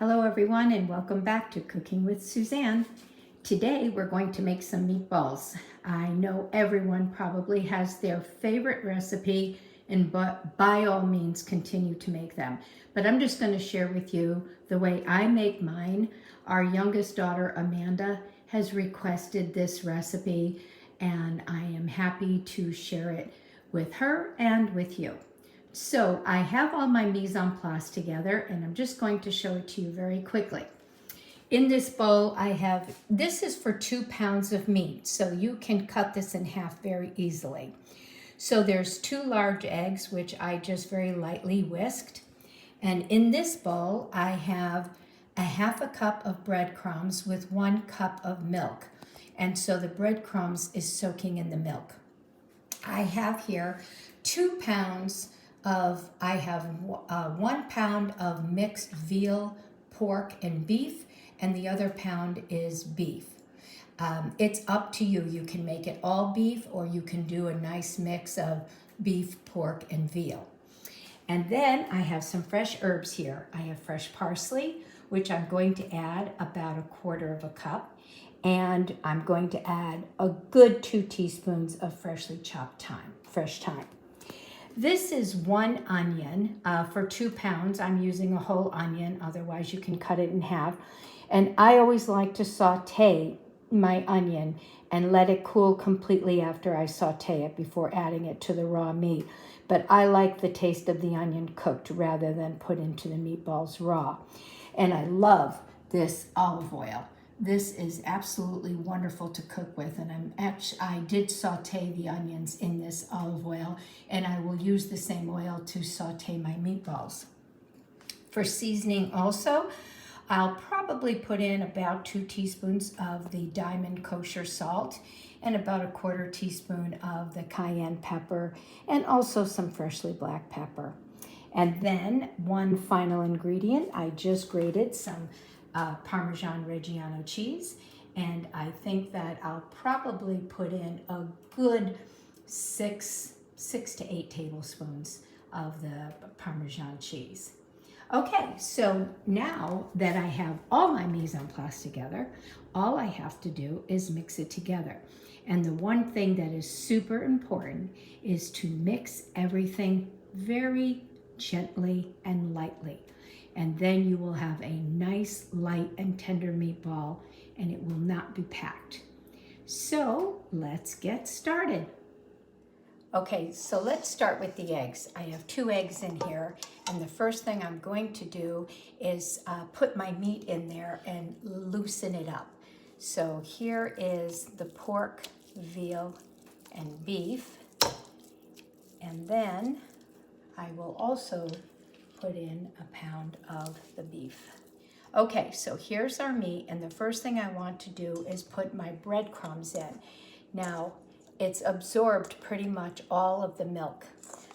Hello everyone and welcome back to Cooking with Suzanne. Today we're going to make some meatballs. I know everyone probably has their favorite recipe and by all means continue to make them. But I'm just going to share with you the way I make mine. Our youngest daughter Amanda has requested this recipe and I am happy to share it with her and with you. So I have all my mise en place together and I'm just going to show it to you very quickly. In this bowl I have, this is for 2 pounds of meat, so you can cut this in half very easily. So there's 2 large eggs, which I just very lightly whisked. And in this bowl I have a half a cup of breadcrumbs with 1 cup of milk. And so the breadcrumbs is soaking in the milk. I have here 2 pounds of, 1 pound of mixed veal, pork, and beef, and the other pound is beef. It's up to you. You can make it all beef or you can do a nice mix of beef, pork, and veal. And then I have some fresh herbs here. I have fresh parsley, which I'm going to add about 1/4 cup. And I'm going to add a good 2 teaspoons of freshly chopped fresh thyme. This is 1 onion for 2 pounds. I'm using a whole onion, otherwise you can cut it in half. And I always like to saute my onion and let it cool completely after I saute it before adding it to the raw meat. But I like the taste of the onion cooked rather than put into the meatballs raw. And I love this olive oil. This is absolutely wonderful to cook with, and I did saute the onions in this olive oil, and I will use the same oil to saute my meatballs. For seasoning also, I'll probably put in about 2 teaspoons of the diamond kosher salt and about 1/4 teaspoon of the cayenne pepper and also some freshly black pepper. And then one final ingredient, I just grated some Parmesan Reggiano cheese, and I think that I'll probably put in a good 6 to 8 tablespoons of the Parmesan cheese. Okay, so now that I have all my mise en place together, all I have to do is mix it together. And the one thing that is super important is to mix everything very gently and lightly. And then you will have a nice, light, and tender meatball, and it will not be packed. So let's get started. Okay, so let's start with the eggs. I have 2 eggs in here, and the first thing I'm going to do is put my meat in there and loosen it up. So here is the pork, veal, and beef. And then I will also put in 1 pound of the beef. Okay, so here's our meat, and the first thing I want to do is put my breadcrumbs in. Now, it's absorbed pretty much all of the milk.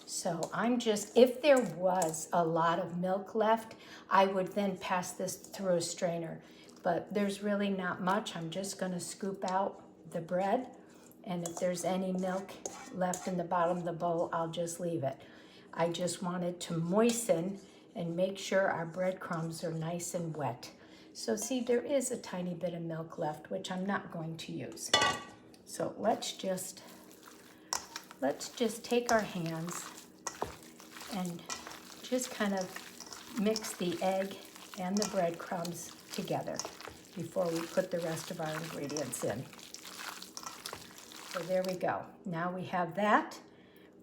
So I'm just, if there was a lot of milk left, I would then pass this through a strainer. But there's really not much. I'm just gonna scoop out the bread, and if there's any milk left in the bottom of the bowl, I'll just leave it. I just wanted to moisten and make sure our breadcrumbs are nice and wet. So see, there is a tiny bit of milk left, which I'm not going to use. So let's just take our hands and just kind of mix the egg and the breadcrumbs together before we put the rest of our ingredients in. So there we go. Now we have that.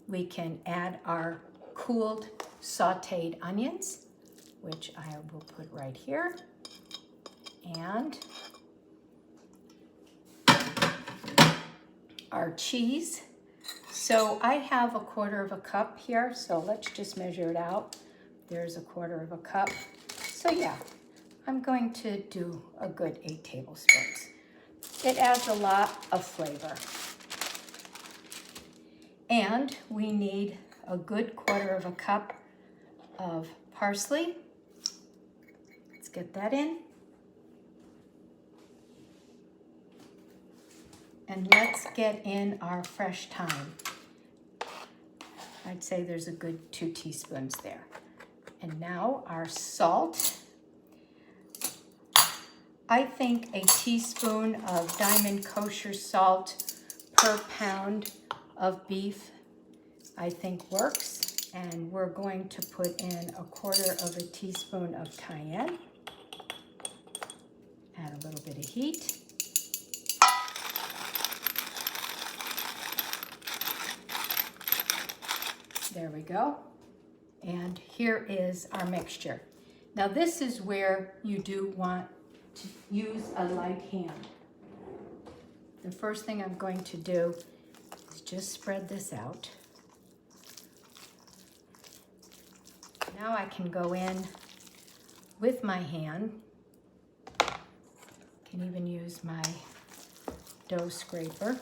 We can add our cooled sautéed onions, which I will put right here, and our cheese. So I have 1/4 cup here, so let's just measure it out. There's 1/4 cup. So yeah, I'm going to do a good 8 tablespoons. It adds a lot of flavor. And we need a good 1/4 cup of parsley. Let's get that in. And let's get in our fresh thyme. I'd say there's a good 2 teaspoons there. And now our salt. I think a teaspoon of diamond kosher salt per pound of beef, I think works. And we're going to put in 1/4 of a teaspoon of cayenne. Add a little bit of heat. There we go. And here is our mixture. Now this is where you do want to use a light hand. The first thing I'm going to do is just spread this out. Now I can go in with my hand. Can even use my dough scraper.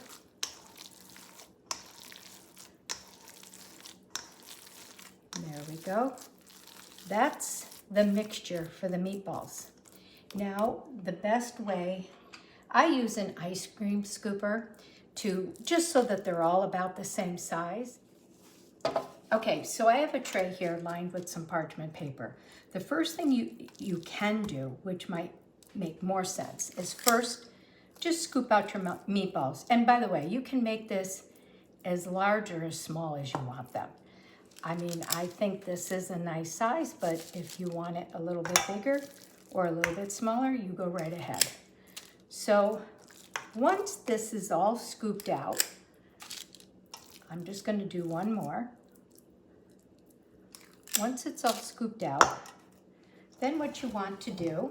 There we go. That's the mixture for the meatballs. Now, the best way, I use an ice cream scooper just so that they're all about the same size. Okay, so I have a tray here lined with some parchment paper. The first thing you can do, which might make more sense, is first just scoop out your meatballs. And by the way, you can make this as large or as small as you want them. I mean, I think this is a nice size, but if you want it a little bit bigger or a little bit smaller, you go right ahead. So once this is all scooped out, I'm just going to do one more. Once it's all scooped out, then what you want to do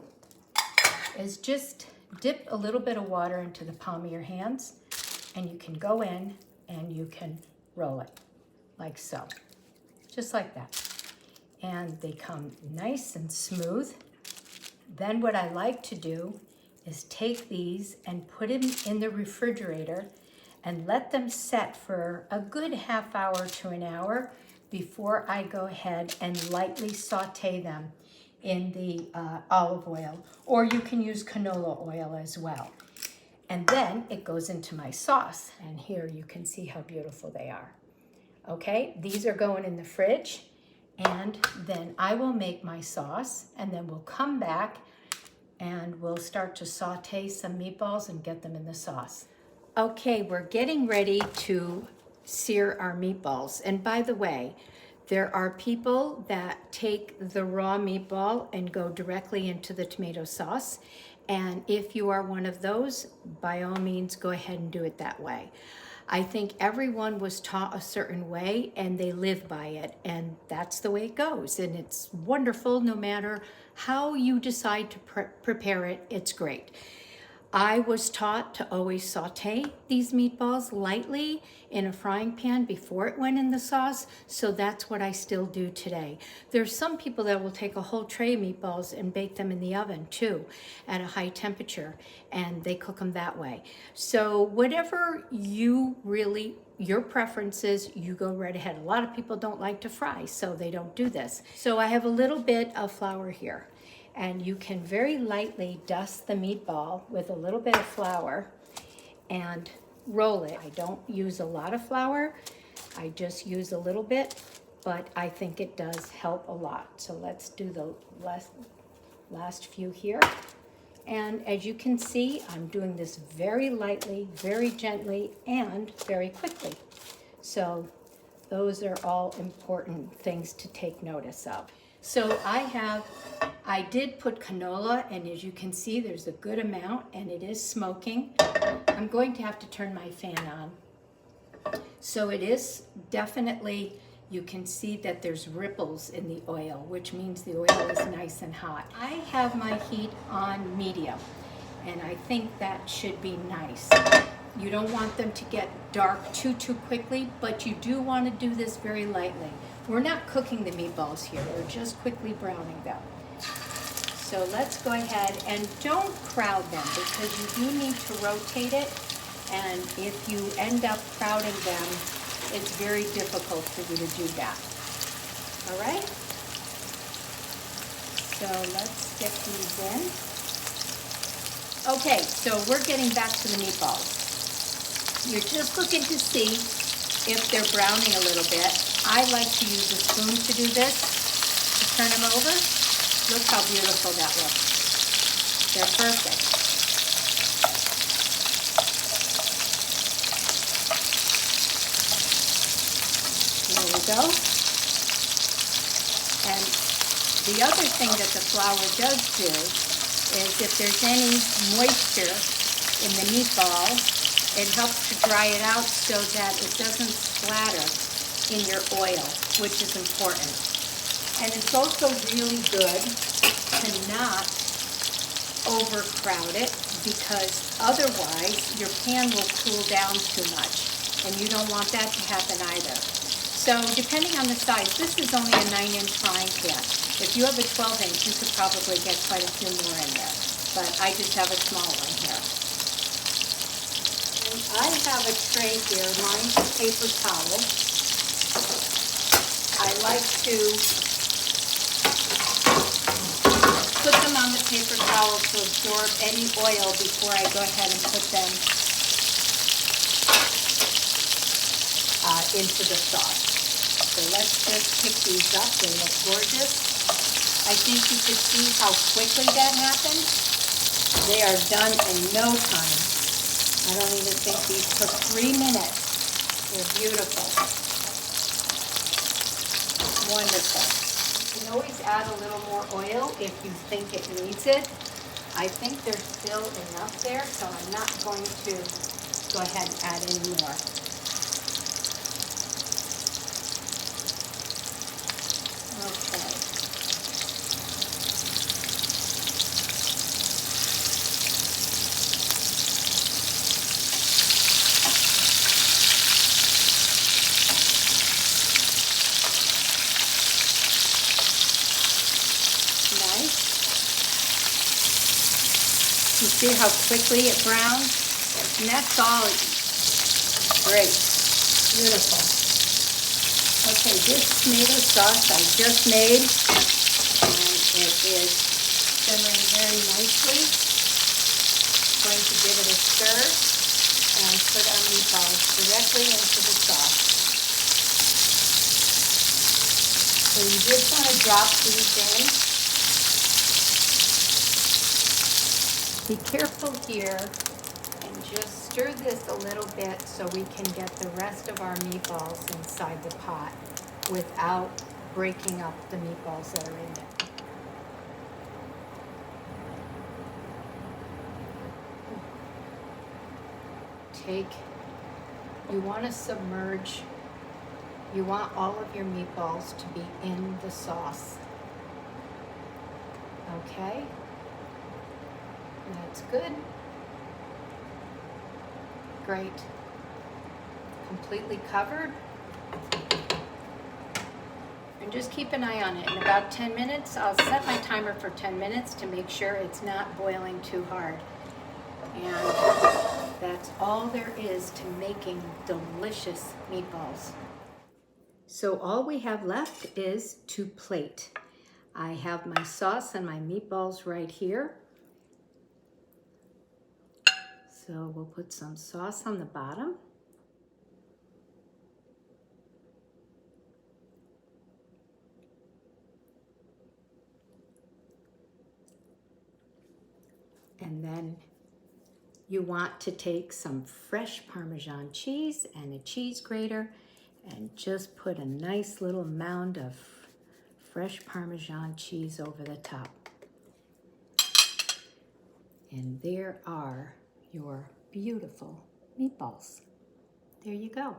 is just dip a little bit of water into the palm of your hands, and you can go in and you can roll it like so. Just like that. And they come nice and smooth. Then what I like to do is take these and put them in the refrigerator and let them set for a good ½ hour to an hour before I go ahead and lightly saute them in the olive oil, or you can use canola oil as well. And then it goes into my sauce, and here you can see how beautiful they are. Okay, these are going in the fridge, and then I will make my sauce, and then we'll come back and we'll start to saute some meatballs and get them in the sauce. Okay, we're getting ready to sear our meatballs. And by the way, there are people that take the raw meatball and go directly into the tomato sauce. And if you are one of those, by all means, go ahead and do it that way. I think everyone was taught a certain way and they live by it, and that's the way it goes. And it's wonderful no matter how you decide to prepare it, it's great. I was taught to always saute these meatballs lightly in a frying pan before it went in the sauce, so that's what I still do today. There's some people that will take a whole tray of meatballs and bake them in the oven too at a high temperature, and they cook them that way. So whatever your preference is, you go right ahead. A lot of people don't like to fry, so they don't do this. So I have a little bit of flour here. And you can very lightly dust the meatball with a little bit of flour and roll it. I don't use a lot of flour. I just use a little bit, but I think it does help a lot. So let's do the last few here. And as you can see, I'm doing this very lightly, very gently, and very quickly. So those are all important things to take notice of. So I did put canola, and as you can see, there's a good amount, and it is smoking. I'm going to have to turn my fan on. So it is definitely, you can see that there's ripples in the oil, which means the oil is nice and hot. I have my heat on medium, and I think that should be nice. You don't want them to get dark too quickly, but you do want to do this very lightly. We're not cooking the meatballs here, we're just quickly browning them. So let's go ahead and don't crowd them, because you do need to rotate it, and if you end up crowding them, it's very difficult for you to do that. All right? So let's get these in. Okay, so we're getting back to the meatballs. You're just looking to see if they're browning a little bit. I like to use a spoon to do this, to turn them over. Look how beautiful that looks. They're perfect. There we go. And the other thing that the flour does do is if there's any moisture in the meatball, it helps to dry it out so that it doesn't splatter in your oil, which is important. And it's also really good to not overcrowd it, because otherwise your pan will cool down too much, and you don't want that to happen either. So depending on the size, this is only a 9-inch frying pan. If you have a 12-inch, you could probably get quite a few more in there, but I just have a small one here. And I have a tray here, mine's a paper towel. I like to put them on the paper towel to absorb any oil before I go ahead and put them into the sauce. So let's just pick these up. They look gorgeous. I think you could see how quickly that happened. They are done in no time. I don't even think these took 3 minutes. They're beautiful. Wonderful. You can always add a little more oil if you think it needs it. I think there's still enough there, so I'm not going to go ahead and add any more. Okay. Nice. You see how quickly it browns? And that's all. Great. Beautiful. Okay, this tomato sauce I just made, and it is simmering very nicely. I'm going to give it a stir and put our meatballs directly into the sauce. So you just want to drop these in. Be careful here and just stir this a little bit so we can get the rest of our meatballs inside the pot without breaking up the meatballs that are in it. You want to submerge, you want all of your meatballs to be in the sauce. Okay? That's good. Great. Completely covered. And just keep an eye on it. In about 10 minutes, I'll set my timer for 10 minutes to make sure it's not boiling too hard. And that's all there is to making delicious meatballs. So all we have left is to plate. I have my sauce and my meatballs right here. So we'll put some sauce on the bottom. And then you want to take some fresh Parmesan cheese and a cheese grater and just put a nice little mound of fresh Parmesan cheese over the top. And there are your beautiful meatballs. There you go.